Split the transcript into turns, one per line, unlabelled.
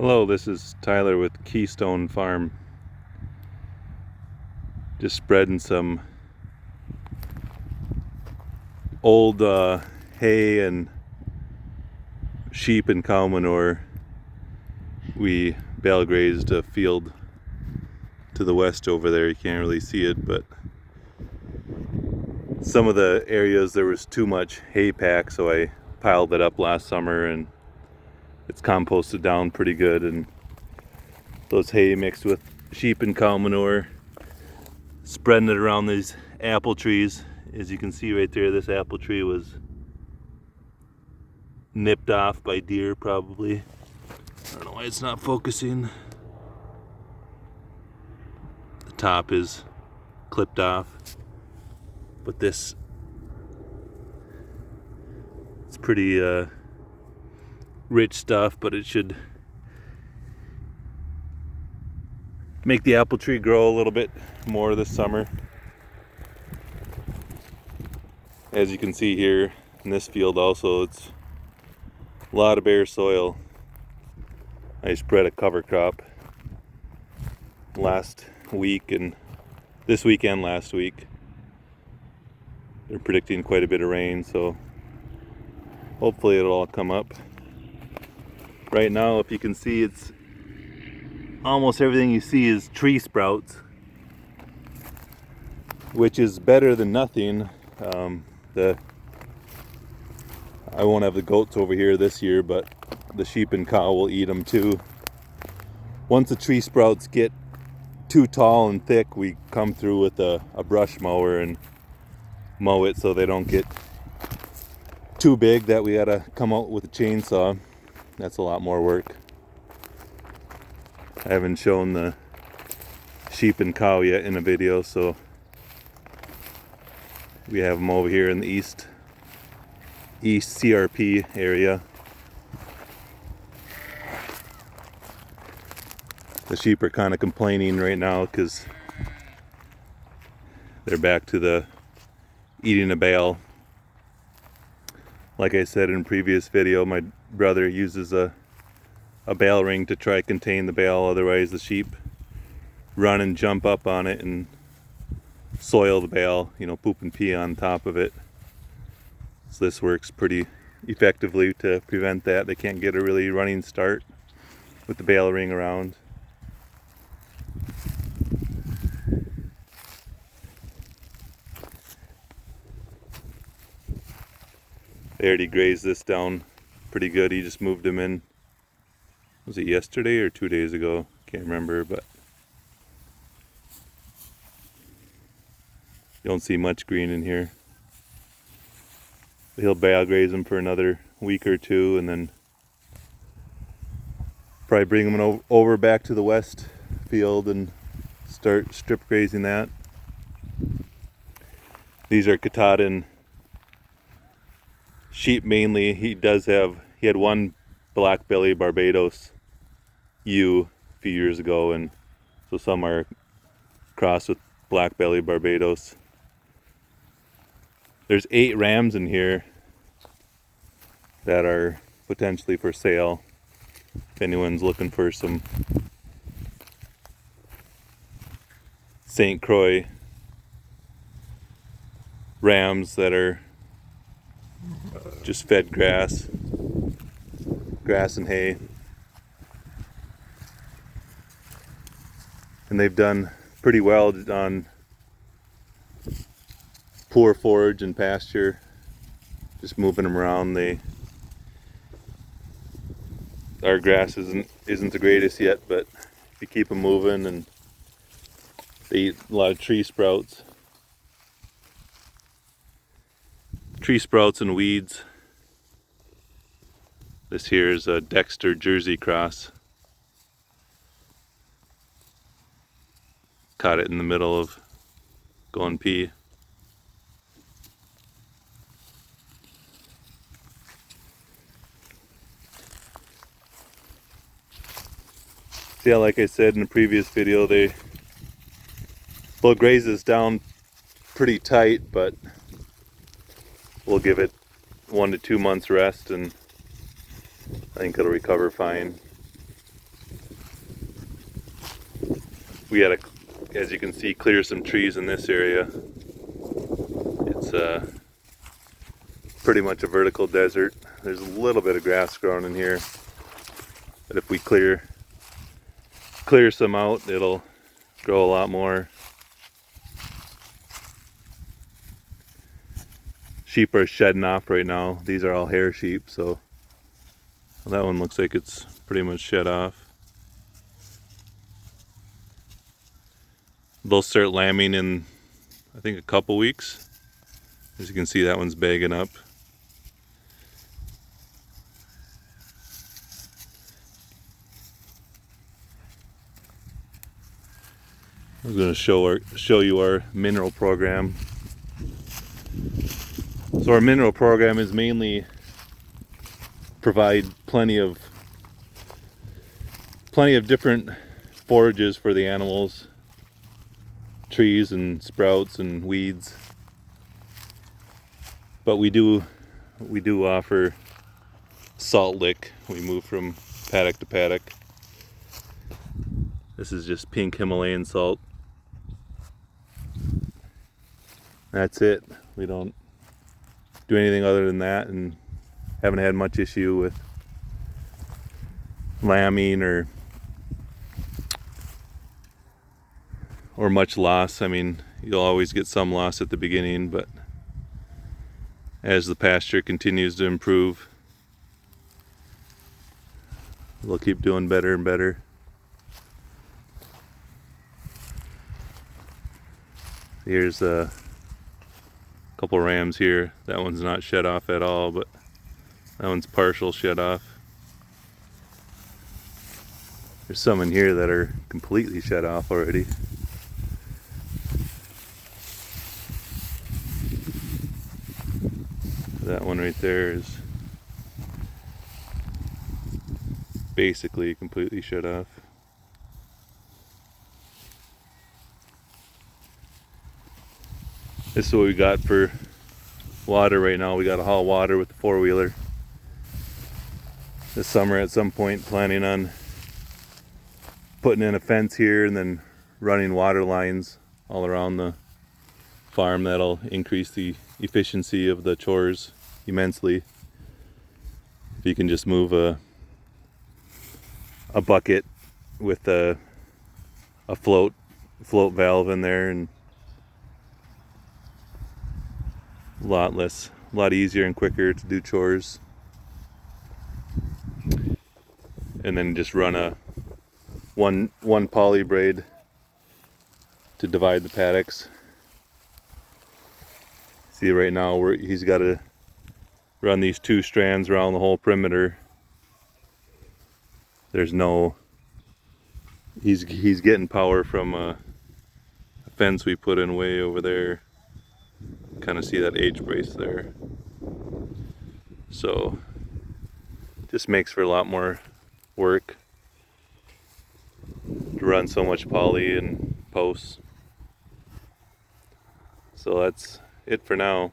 Hello, this is Tyler with Keystone Farm. Just spreading some old hay and sheep and cow manure. We bale grazed a field to the west over there. You can't really see it, but some of the areas there was too much hay pack, so I piled it up last summer and it's composted down pretty good. And those hay mixed with sheep and cow manure, spreading it around these apple trees. As you can see right there, this apple tree was nipped off by deer probably. I don't know why it's not focusing. The top is clipped off, but this, it's pretty rich stuff, but it should make the apple tree grow a little bit more this summer. As you can see here in this field also, it's a lot of bare soil. I spread a cover crop last week and this weekend last week. They're predicting quite a bit of rain, so hopefully it'll all come up. Right now, if you can see, it's almost everything you see is tree sprouts, which is better than nothing. I won't have the goats over here this year, but the sheep and cow will eat them too. Once the tree sprouts get too tall and thick, we come through with a brush mower and mow it so they don't get too big that we gotta come out with a chainsaw. That's a lot more work. I haven't shown the sheep and cow yet in a video, so we have them over here in the east CRP area. The sheep are kind of complaining right now because they're back to the eating a bale. Like I said in a previous video, my brother uses a bale ring to try to contain the bale, otherwise the sheep run and jump up on it and soil the bale, poop and pee on top of it. So this works pretty effectively to prevent that. They can't get a really running start with the bale ring around. They already grazed this down pretty good. He just moved them in. Was it yesterday or 2 days ago? Can't remember, but you don't see much green in here. He'll bale graze them for another week or two and then probably bring them over back to the west field and start strip grazing that. These are Katahdin sheep mainly. He had one black belly Barbados ewe a few years ago, and so some are crossed with black belly Barbados. There's 8 rams in here that are potentially for sale if anyone's looking for some St. Croix rams that are just fed grass and hay. And they've done pretty well on poor forage and pasture, just moving them around. Our grass isn't the greatest yet, but if you keep them moving, and they eat a lot of tree sprouts and weeds. This here is a Dexter Jersey cross. Caught it in the middle of going pee. So yeah, like I said in the previous video, they'll graze this down pretty tight, but we'll give it 1 to 2 months rest and I think it'll recover fine. We had to, as you can see, clear some trees in this area. It's pretty much a vertical desert. There's a little bit of grass growing in here, but if we clear some out, it'll grow a lot more. Sheep are shedding off right now. These are all hair sheep, so that one looks like it's pretty much shed off. They'll start lambing in, I think, a couple weeks. As you can see, that one's bagging up. I'm going to show you our mineral program. So our mineral program is mainly provide plenty of different forages for the animals, trees and sprouts and weeds. But we do offer salt lick. We move from paddock to paddock. This is just pink Himalayan salt. That's it. We don't do anything other than that, and haven't had much issue with lambing or much loss. I mean, you'll always get some loss at the beginning, but as the pasture continues to improve, they'll keep doing better and better. Here's a couple rams here. That one's not shed off at all, but that one's partial shed off. There's some in here that are completely shed off already. That one right there is basically completely shed off. This is what we got for water right now. We got to haul water with the four-wheeler. This summer at some point planning on putting in a fence here and then running water lines all around the farm. That'll increase the efficiency of the chores immensely. If you can just move a bucket with a float valve in there, and a lot easier and quicker to do chores. And then just run a one poly braid to divide the paddocks. See, right now he's got to run these two strands around the whole perimeter. There's no, he's getting power from a fence we put in way over there. Kind of see that H brace there. So just makes for a lot more work to run so much poly and posts. So that's it for now.